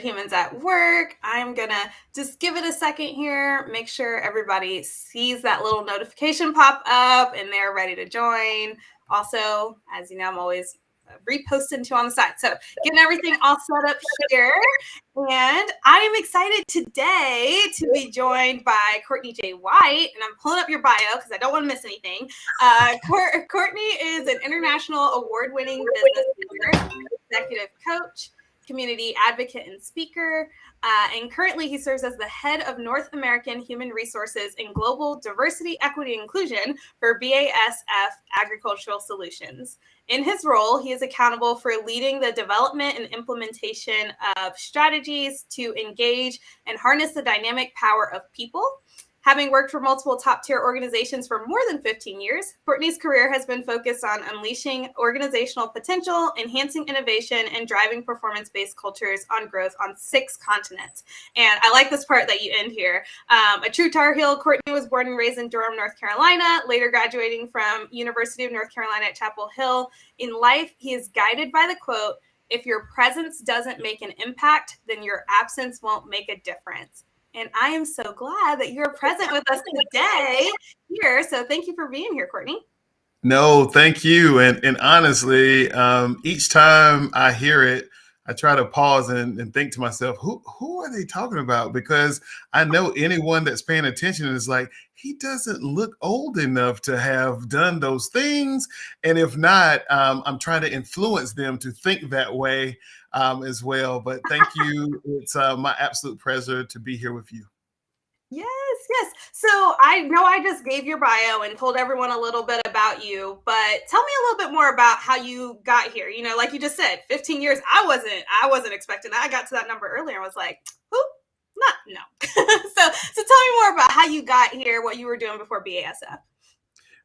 Humans at Work. I'm gonna just give it a second here, make sure everybody sees that little notification pop up and they're ready to join. Also, as you know, I'm always reposting too on the side. So getting everything all set up here. And I am excited today to be joined by Courtney J. White. And I'm pulling up your bio because I don't want to miss anything. Courtney is an international award-winning business leader, executive coach, community advocate and speaker, and currently he serves as the head of North American Human Resources and Global Diversity, Equity, and Inclusion for BASF Agricultural Solutions. In his role, he is accountable for leading the development and implementation of strategies to engage and harness the dynamic power of people. Having worked for multiple top-tier organizations for more than 15 years, Courtney's career has been focused on unleashing organizational potential, enhancing innovation, and driving performance-based cultures on growth on 6 continents. And I like this part that you end here. A true Tar Heel, Courtney was born and raised in Durham, North Carolina, later graduating from University of North Carolina at Chapel Hill. In life, he is guided by the quote, "If your presence doesn't make an impact, then your absence won't make a difference." And I am so glad that you're present with us today here. So thank you for being here, Courtney. No, thank you. And honestly, each time I hear it, I try to pause and think to myself, who are they talking about? Because I know anyone that's paying attention is like, he doesn't look old enough to have done those things. And if not, I'm trying to influence them to think that way as well. But thank you. It's my absolute pleasure to be here with you. Yes, yes. So I know I just gave your bio and told everyone a little bit about you, but tell me a little bit more about how you got here. You know, like you just said, 15 years. I wasn't expecting that. I got to that number earlier and was like, who? Not no. So tell me more about how you got here, what you were doing before BASF.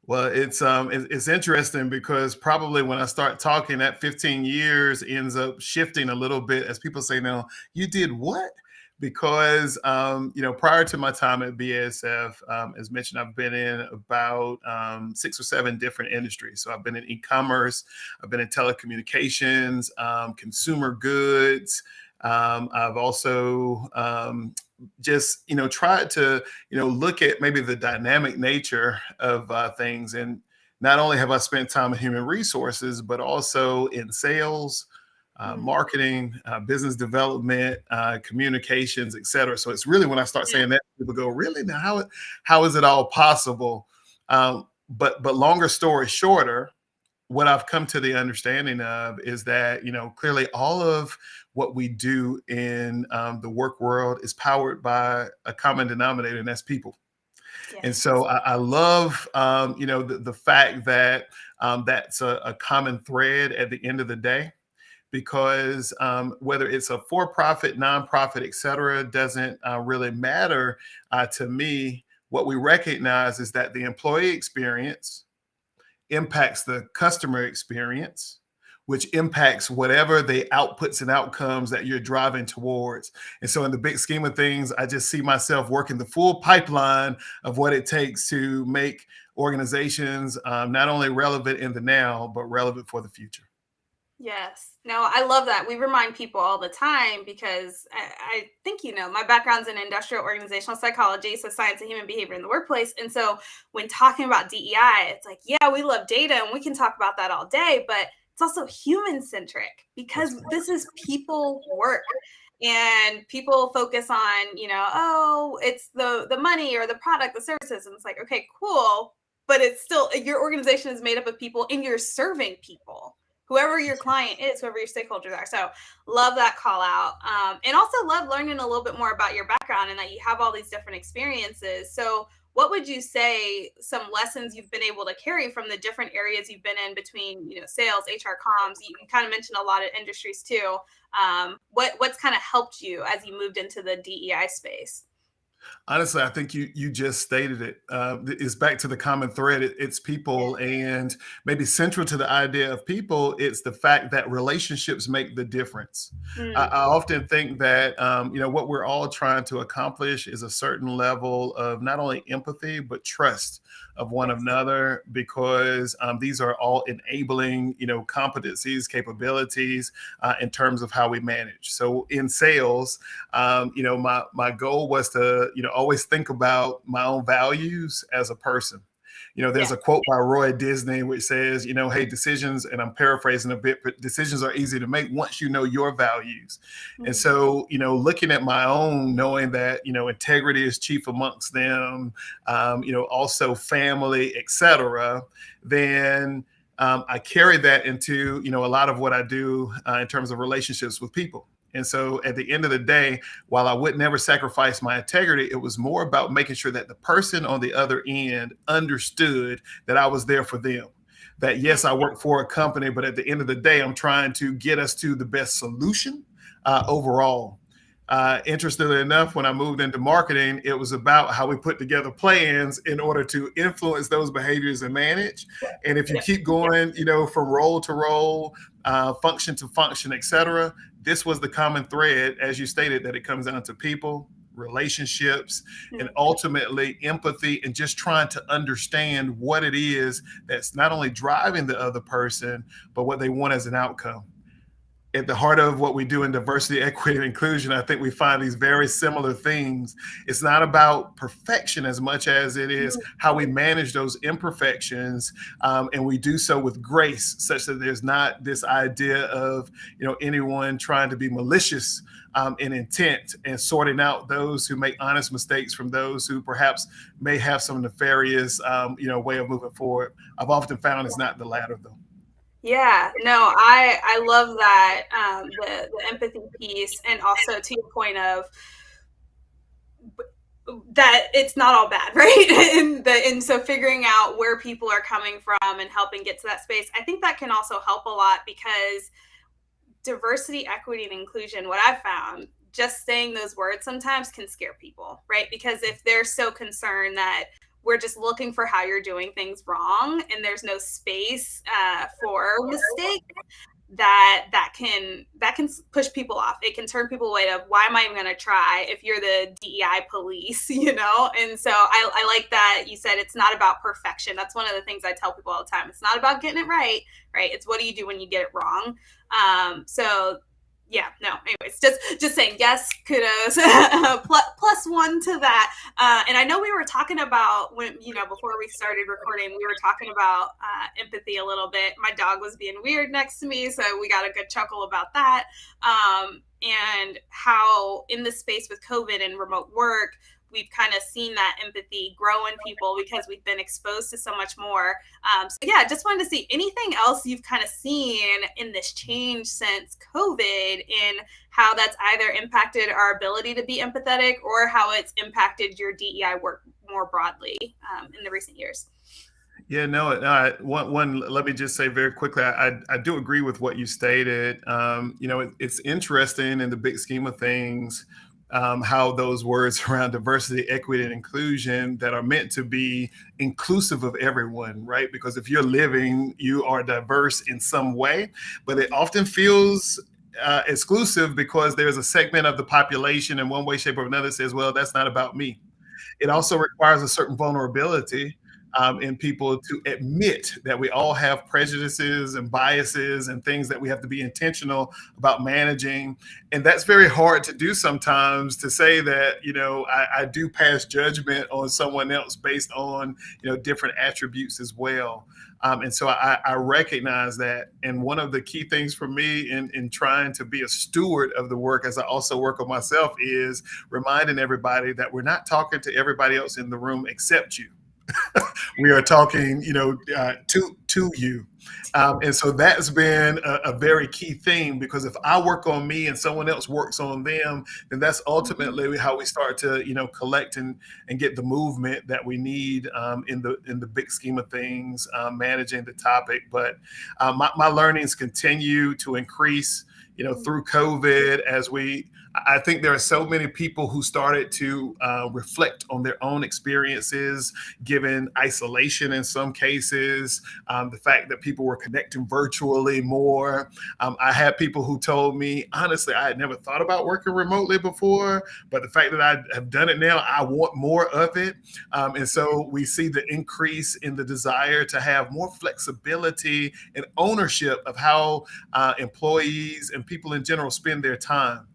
Well, it's interesting because probably when I start talking, that 15 years ends up shifting a little bit as people say, "Now, you did what?" Because prior to my time at BASF, as mentioned, I've been in about 6 or 7 different industries. So I've been in e-commerce, I've been in telecommunications, consumer goods. I've also just tried to look at maybe the dynamic nature of things. And not only have I spent time in human resources, but also in sales, marketing, business development, communications, et cetera. So it's really when I start saying that, people go, really? Now, how is it all possible? But longer story shorter, what I've come to the understanding of is that, clearly all of what we do in the work world is powered by a common denominator, and that's people. Yes. And so I love, the fact that that's a common thread at the end of the day, because whether it's a for-profit, nonprofit, et cetera, doesn't really matter to me. What we recognize is that the employee experience impacts the customer experience, which impacts whatever the outputs and outcomes that you're driving towards. And so in the big scheme of things, I just see myself working the full pipeline of what it takes to make organizations not only relevant in the now, but relevant for the future. Yes. No, I love that. We remind people all the time because I think, my background's in industrial organizational psychology, so science of human behavior in the workplace. And so when talking about DEI, it's like, yeah, we love data and we can talk about that all day, but it's also human centric because this is people work. And people focus on, it's the money or the product, the services. And it's like, okay, cool. But it's still, your organization is made up of people and you're serving people, whoever your client is, whoever your stakeholders are. So love that call out. And also love learning a little bit more about your background and that you have all these different experiences. So what would you say some lessons you've been able to carry from the different areas you've been in between, sales, HR, comms? You kind of mentioned a lot of industries too. What's kind of helped you as you moved into the DEI space? Honestly, I think you just stated it. It's back to the common thread. It's people, and maybe central to the idea of people, it's the fact that relationships make the difference. Mm, I often think that what we're all trying to accomplish is a certain level of not only empathy but trust of one yes. another, because these are all enabling competencies, capabilities in terms of how we manage. So in sales, my goal was to always think about my own values as a person. There's Yeah. a quote by Roy Disney which says, hey, decisions, and I'm paraphrasing a bit, but decisions are easy to make once you know your values. And Mm, so, looking at my own, knowing that, integrity is chief amongst them, also family, etc., then I carry that into, a lot of what I do in terms of relationships with people. And so at the end of the day, while I would never sacrifice my integrity, it was more about making sure that the person on the other end understood that I was there for them. That yes, I work for a company, but at the end of the day, I'm trying to get us to the best solution overall. Interestingly enough, when I moved into marketing, it was about how we put together plans in order to influence those behaviors and manage. And if you yeah. keep going, from role to role, function to function, etc., this was the common thread, as you stated, that it comes down to people, relationships, and Mm, ultimately empathy, and just trying to understand what it is that's not only driving the other person, but what they want as an outcome. At the heart of what we do in diversity, equity, and inclusion, I think we find these very similar things. It's not about perfection as much as it is mm, how we manage those imperfections, and we do so with grace, such that there's not this idea of anyone trying to be malicious in intent, and sorting out those who make honest mistakes from those who perhaps may have some nefarious way of moving forward. I've often found it's not the latter, though. yeah, no, I love that, the empathy piece, and also to your point of that it's not all bad, right? And so figuring out where people are coming from and helping get to that space, I think that can also help a lot, because diversity, equity, and inclusion, what I've found, just saying those words sometimes can scare people, right? Because if they're so concerned that we're just looking for how you're doing things wrong and there's no space for mistake, that can push people off. It can turn people away of, why am I even going to try if you're the DEI police, And so I like that you said it's not about perfection. That's one of the things I tell people all the time. It's not about getting it right, right? It's what do you do when you get it wrong. So yeah, no, anyways, just saying yes, kudos, plus one to that. And I know we were talking about, when before we started recording, we were talking about empathy a little bit. My dog was being weird next to me, so we got a good chuckle about that. And how in the space with COVID and remote work, we've kind of seen that empathy grow in people because we've been exposed to so much more. So yeah, just wanted to see anything else you've kind of seen in this change since COVID, in how that's either impacted our ability to be empathetic or how it's impacted your DEI work more broadly in the recent years. Yeah, no, let me just say very quickly, I do agree with what you stated. It's interesting in the big scheme of things, how those words around diversity, equity, and inclusion that are meant to be inclusive of everyone, right? Because if you're living, you are diverse in some way, but it often feels exclusive because there's a segment of the population in one way, shape, or another says, well, that's not about me. It also requires a certain vulnerability in people to admit that we all have prejudices and biases and things that we have to be intentional about managing. And that's very hard to do sometimes, to say that, I do pass judgment on someone else based on, different attributes as well. And so I recognize that. And one of the key things for me in trying to be a steward of the work, as I also work on myself, is reminding everybody that we're not talking to everybody else in the room except you. We are talking, to you. And so that's been a very key theme, because if I work on me and someone else works on them, then that's ultimately how we start to, collect and get the movement that we need in the big scheme of things, managing the topic. But my learnings continue to increase, through COVID, as we I think there are so many people who started to reflect on their own experiences, given isolation in some cases, the fact that people were connecting virtually more. I had people who told me, honestly, I had never thought about working remotely before, but the fact that I have done it now, I want more of it. And so we see the increase in the desire to have more flexibility and ownership of how employees and people in general spend their time.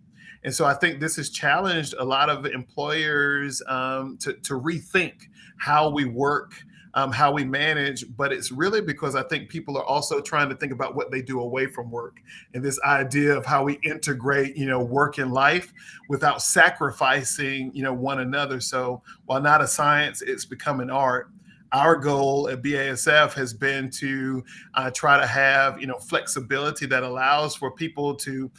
And so I think this has challenged a lot of employers to rethink how we work, how we manage. But it's really because I think people are also trying to think about what they do away from work, and this idea of how we integrate, work and life without sacrificing, one another. So while not a science, it's become an art. Our goal at BASF has been to try to have, flexibility that allows for people to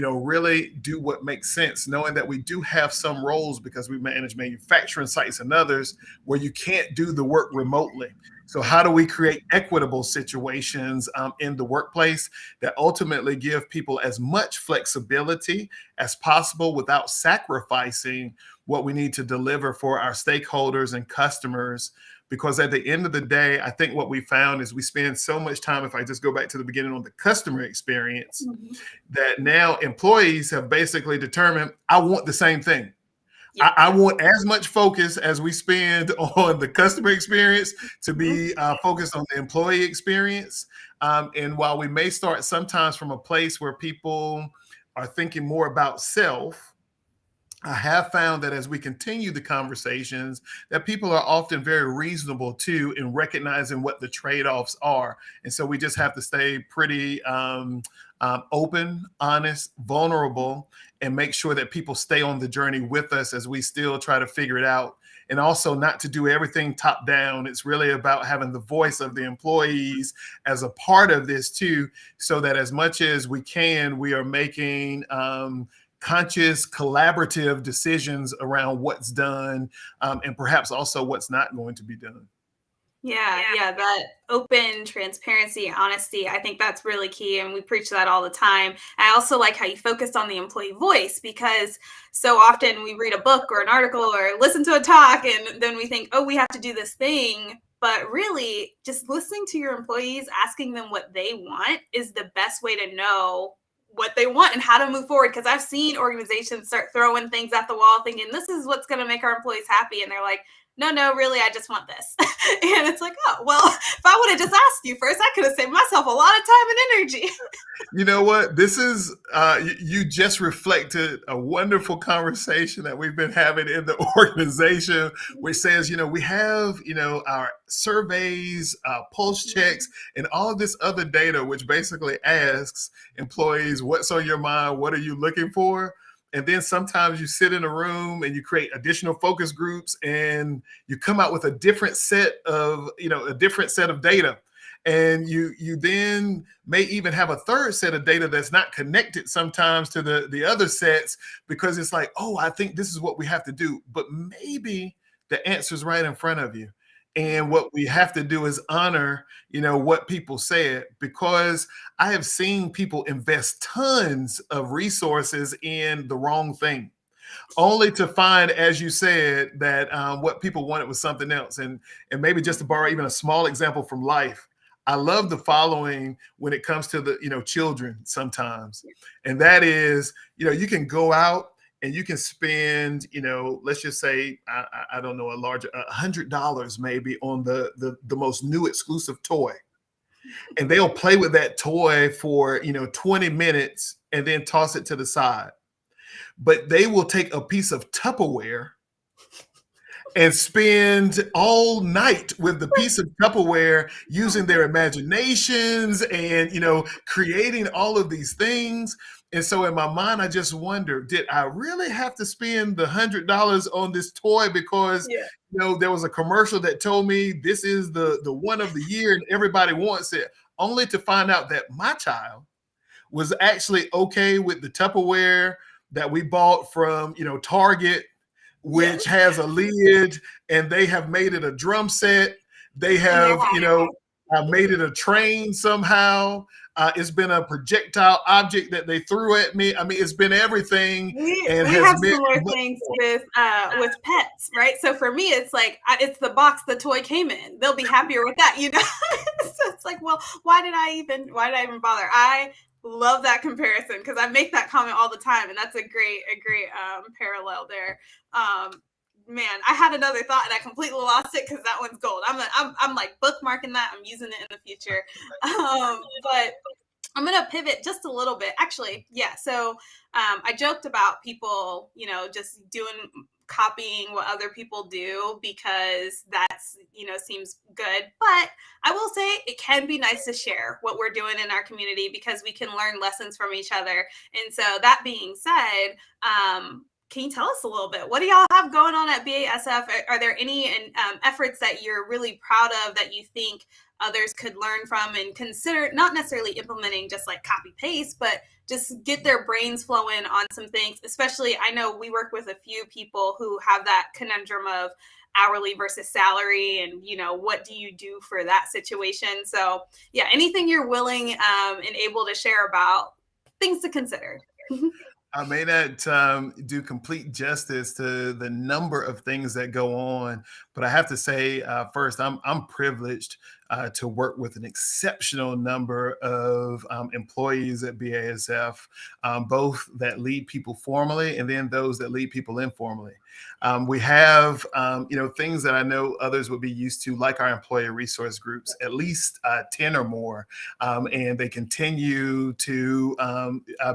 really do what makes sense, knowing that we do have some roles because we manage manufacturing sites and others where you can't do the work remotely. So how do we create equitable situations in the workplace that ultimately give people as much flexibility as possible without sacrificing what we need to deliver for our stakeholders and customers? Because at the end of the day, I think what we found is we spend so much time, if I just go back to the beginning, on the customer experience, that now employees have basically determined, I want the same thing. Yeah. I want as much focus as we spend on the customer experience to be focused on the employee experience. And while we may start sometimes from a place where people are thinking more about self, I have found that as we continue the conversations, that people are often very reasonable too in recognizing what the trade-offs are. And so we just have to stay pretty open, honest, vulnerable, and make sure that people stay on the journey with us as we still try to figure it out. And also not to do everything top down. It's really about having the voice of the employees as a part of this too, so that as much as we can, we are making conscious, collaborative decisions around what's done, and perhaps also what's not going to be done. Yeah, that open transparency, honesty, I think that's really key. And we preach that all the time. I also like how you focus on the employee voice, because so often we read a book or an article or listen to a talk and then we think, oh, we have to do this thing. But really, just listening to your employees, asking them what they want is the best way to know what they want and how to move forward. Because I've seen organizations start throwing things at the wall thinking this is what's going to make our employees happy. And they're like, no, really, I just want this. And it's like, oh, well, if I would have just asked you first, I could have saved myself a lot of time and energy. You know what? This is, you just reflected a wonderful conversation that we've been having in the organization, which says, we have, our surveys, pulse checks, and all of this other data, which basically asks employees, what's on your mind? What are you looking for? And then sometimes you sit in a room and you create additional focus groups and you come out with a different set of, data. And you then may even have a third set of data that's not connected sometimes to the other sets, because it's like, oh, I think this is what we have to do. But maybe the answer's right in front of you. And what we have to do is honor, what people said, because I have seen people invest tons of resources in the wrong thing, only to find, as you said, that what people wanted was something else. And maybe just to borrow even a small example from life, I love the following when it comes to the, children sometimes. And that is, you can go out and you can spend, let's just say, I don't know, $100 maybe on the most new exclusive toy. And they'll play with that toy for, 20 minutes and then toss it to the side. But they will take a piece of Tupperware and spend all night with the piece of Tupperware, using their imaginations and, creating all of these things. And so in my mind, I just wonder, did I really have to spend the $100 on this toy because, there was a commercial that told me this is the one of the year and everybody wants it, only to find out that my child was actually okay with the Tupperware that we bought from, Target, which has a lid, and they have made it a drum set. They have, made it a train somehow. It's been a projectile object that they threw at me. I mean, it's been everything, and We has have meant similar much things more. with pets, right? So for me, it's like it's the box the toy came in. They'll be happier with that, you know. So it's like, well, why did I even bother? I love that comparison because I make that comment all the time, and that's a great parallel there. Man, I had another thought and I completely lost it because that one's gold. I'm like bookmarking that. I'm using it in the future. But I'm going to pivot just a little bit. Actually, yeah. So I joked about people, you know, just copying what other people do because that's, you know, seems good. But I will say it can be nice to share what we're doing in our community because we can learn lessons from each other. And so that being said, can you tell us a little bit? What do y'all have going on at BASF? Are there any efforts that you're really proud of that you think others could learn from and consider, not necessarily implementing just like copy paste, but just get their brains flowing on some things? Especially, I know we work with a few people who have that conundrum of hourly versus salary, and you know, what do you do for that situation? So yeah, anything you're willing and able to share about, things to consider. I may not do complete justice to the number of things that go on, but I have to say first, I'm privileged to work with an exceptional number of employees at BASF, both that lead people formally and then those that lead people informally. We have, things that I know others would be used to, like our employee resource groups, at least 10 or more, and they continue to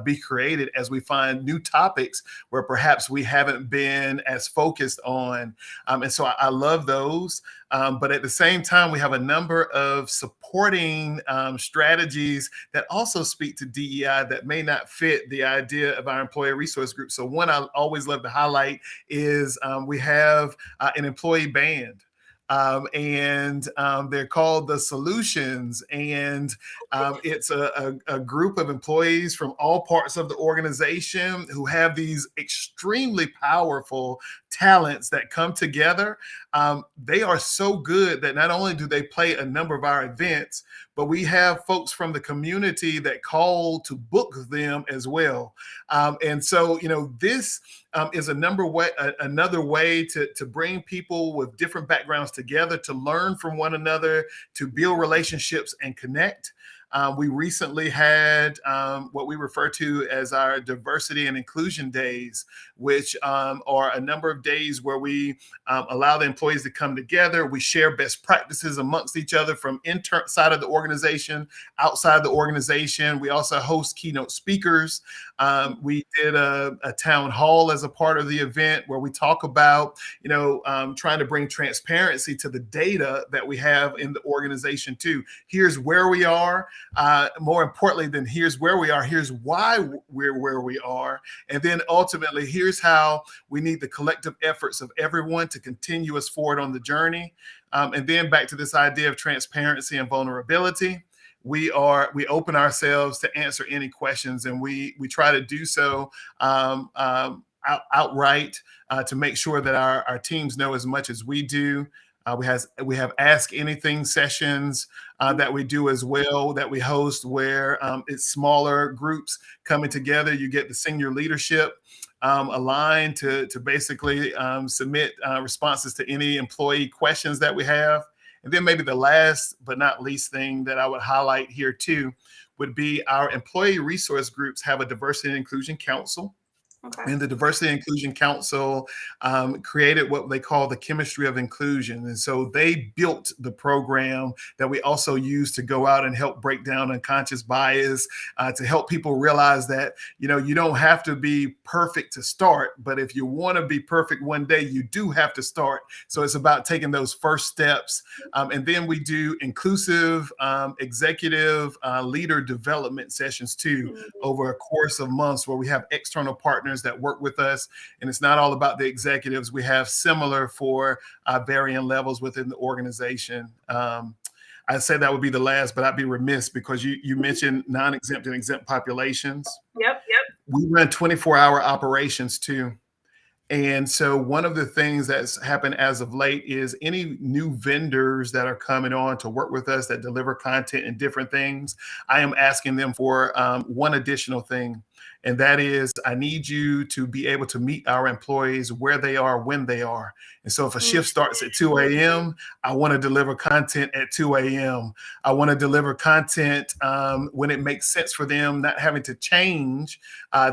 be created as we find new topics where perhaps we haven't been as focused on. And so I love those. But at the same time, we have a number of supporting strategies that also speak to DEI that may not fit the idea of our employee resource group. So one I always love to highlight is we have an employee band. And they're called the Solutions, and it's a group of employees from all parts of the organization who have these extremely powerful talents that come together. They are so good that not only do they play a number of our events, but we have folks from the community that call to book them as well. And so, this is another way to bring people with different backgrounds together, to learn from one another, to build relationships and connect. We recently had what we refer to as our diversity and inclusion days, which are a number of days where we allow the employees to come together. We share best practices amongst each other from inside of the organization, outside the organization. We also host keynote speakers. We did a town hall as a part of the event where we talk about, trying to bring transparency to the data that we have in the organization too. Here's where we are. More importantly than here's where we are, here's why we're where we are. And then ultimately, here's how we need the collective efforts of everyone to continue us forward on the journey. And then back to this idea of transparency and vulnerability. We open ourselves to answer any questions, and we try to do so outright to make sure that our teams know as much as we do. We have Ask Anything sessions that we do as well, that we host, where it's smaller groups coming together. You get the senior leadership aligned to basically submit responses to any employee questions that we have. And then maybe the last but not least thing that I would highlight here too would be our employee resource groups have a diversity and inclusion council. Okay. And the Diversity and Inclusion Council created what they call the chemistry of inclusion. And so they built the program that we also use to go out and help break down unconscious bias, to help people realize that, you don't have to be perfect to start, but if you want to be perfect one day, you do have to start. So it's about taking those first steps. And then we do inclusive executive leader development sessions too, over a course of months, where we have external partners that work with us. And it's not all about the executives. We have similar for varying levels within the organization. I'd say that would be the last, but I'd be remiss because you mentioned non-exempt and exempt populations. Yep. We run 24-hour operations too. And so one of the things that's happened as of late is any new vendors that are coming on to work with us that deliver content and different things, I am asking them for one additional thing. And that is, I need you to be able to meet our employees where they are, when they are. And so if a Mm. shift starts at 2 a.m., I want to deliver content at 2 a.m. I want to deliver content when it makes sense for them, not having to change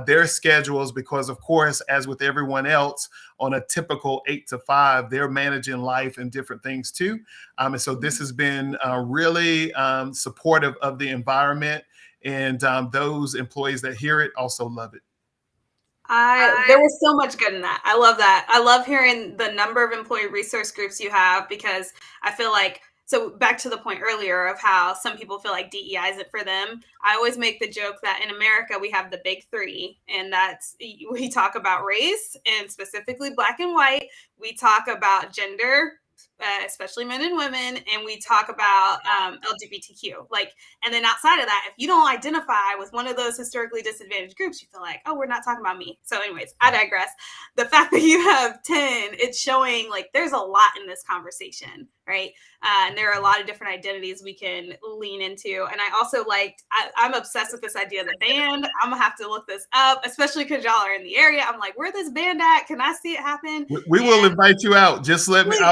their schedules, because, of course, as with everyone else, on a typical 8 to 5, they're managing life and different things too. And so this has been really supportive of the environment. And those employees that hear it also love it. There was so much good in that. I love that. I love hearing the number of employee resource groups you have, because I feel like, so back to the point earlier of how some people feel like DEI isn't for them. I always make the joke that in America we have the big three, and that's, we talk about race and specifically black and white. We talk about gender, especially men and women, and we talk about LGBTQ. Like, and then outside of that, if you don't identify with one of those historically disadvantaged groups, you feel like, oh, we're not talking about me. So, anyways, I digress. The fact that you have 10, it's showing like there's a lot in this conversation, right? And there are a lot of different identities we can lean into. And I also liked, I'm obsessed with this idea of the band. I'm gonna have to look this up, especially because y'all are in the area. I'm like, where this band at? Can I see it happen? We will invite you out. Just let me. Please.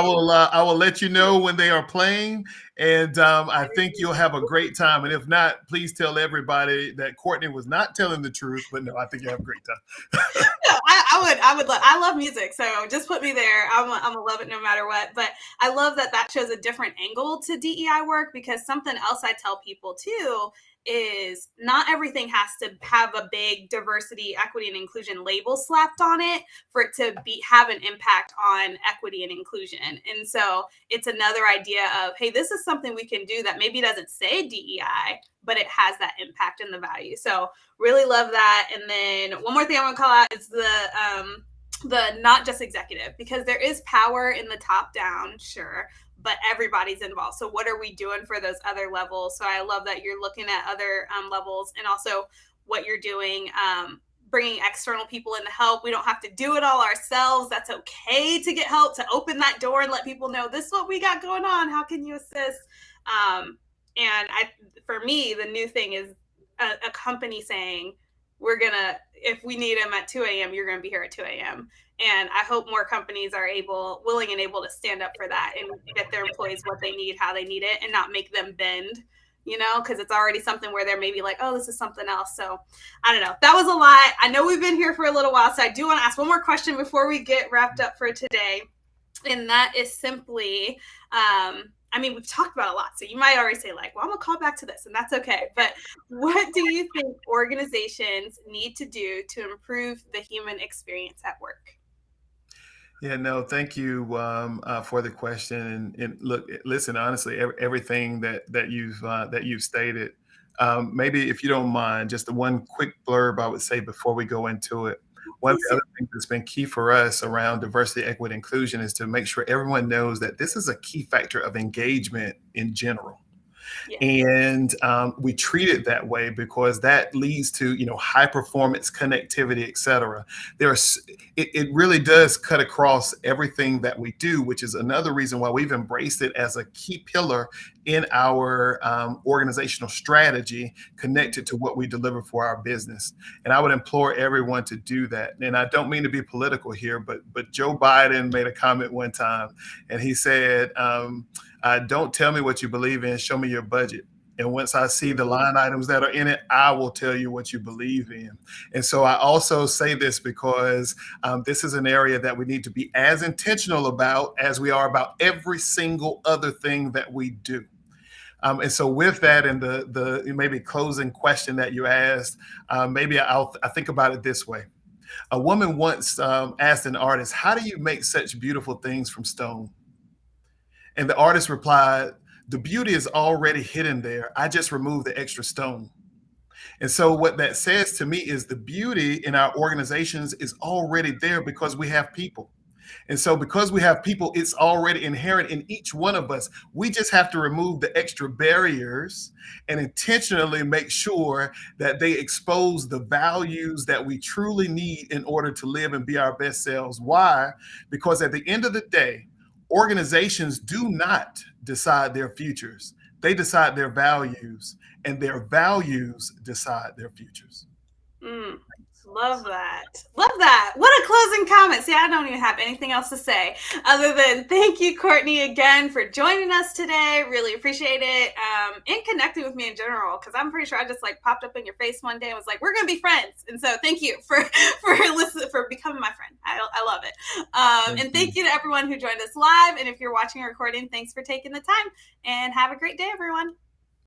I will let you know when they are playing, and I think you'll have a great time. And if not, please tell everybody that Courtney was not telling the truth. But no, I think you have a great time. No, I would love. I love music, so just put me there. I'm gonna love it no matter what. But I love that shows a different angle to DEI work, because something else I tell people too is not everything has to have a big diversity, equity, and inclusion label slapped on it for it to have an impact on equity and inclusion. And so it's another idea of, hey, this is something we can do that maybe doesn't say DEI, but it has that impact and the value. So really love that. And then one more thing I want to call out is the not just executive, because there is power in the top down, sure, but everybody's involved. So what are we doing for those other levels? So I love that you're looking at other levels, and also what you're doing, bringing external people in to help. We don't have to do it all ourselves. That's okay to get help, to open that door and let people know this is what we got going on. How can you assist? And for me, the new thing is a company saying, if we need them at 2 a.m., you're going to be here at 2 a.m. And I hope more companies are willing and able to stand up for that and get their employees what they need, how they need it, and not make them bend, because it's already something where they're maybe like, oh, this is something else. So I don't know. That was a lot. I know we've been here for a little while, so I do want to ask one more question before we get wrapped up for today. And that is simply, we've talked about a lot, so you might already say like, well, I'm gonna call back to this, and that's okay. But what do you think organizations need to do to improve the human experience at work? Yeah, no, thank you for the question. And look, listen, honestly, everything that you've stated. Maybe if you don't mind, just the one quick blurb I would say before we go into it. One of the other things that's been key for us around diversity, equity, inclusion is to make sure everyone knows that this is a key factor of engagement in general. Yeah. And we treat it that way because that leads to high performance, connectivity, et cetera. It really does cut across everything that we do, which is another reason why we've embraced it as a key pillar in our organizational strategy connected to what we deliver for our business. And I would implore everyone to do that. And I don't mean to be political here, but Joe Biden made a comment one time, and he said, don't tell me what you believe in, show me your budget. And once I see the line items that are in it, I will tell you what you believe in. And so I also say this because this is an area that we need to be as intentional about as we are about every single other thing that we do. And so with that, and the maybe closing question that you asked, maybe I think about it this way. A woman once asked an artist, how do you make such beautiful things from stone? And the artist replied, the beauty is already hidden there. I just removed the extra stone. And so what that says to me is the beauty in our organizations is already there because we have people. And so because we have people, it's already inherent in each one of us. We just have to remove the extra barriers and intentionally make sure that they expose the values that we truly need in order to live and be our best selves. Why? Because at the end of the day, organizations do not decide their futures. They decide their values, and their values decide their futures. Mm, love that. Love that. What a closing comment. See, I don't even have anything else to say other than thank you, Courtney, again for joining us today. Really appreciate it. And connecting with me in general, because I'm pretty sure I just like popped up in your face one day and was like, we're going to be friends. And so thank you for listening, for becoming my friend. I love it. And thank you to everyone who joined us live. And if you're watching a recording, thanks for taking the time, and have a great day, everyone.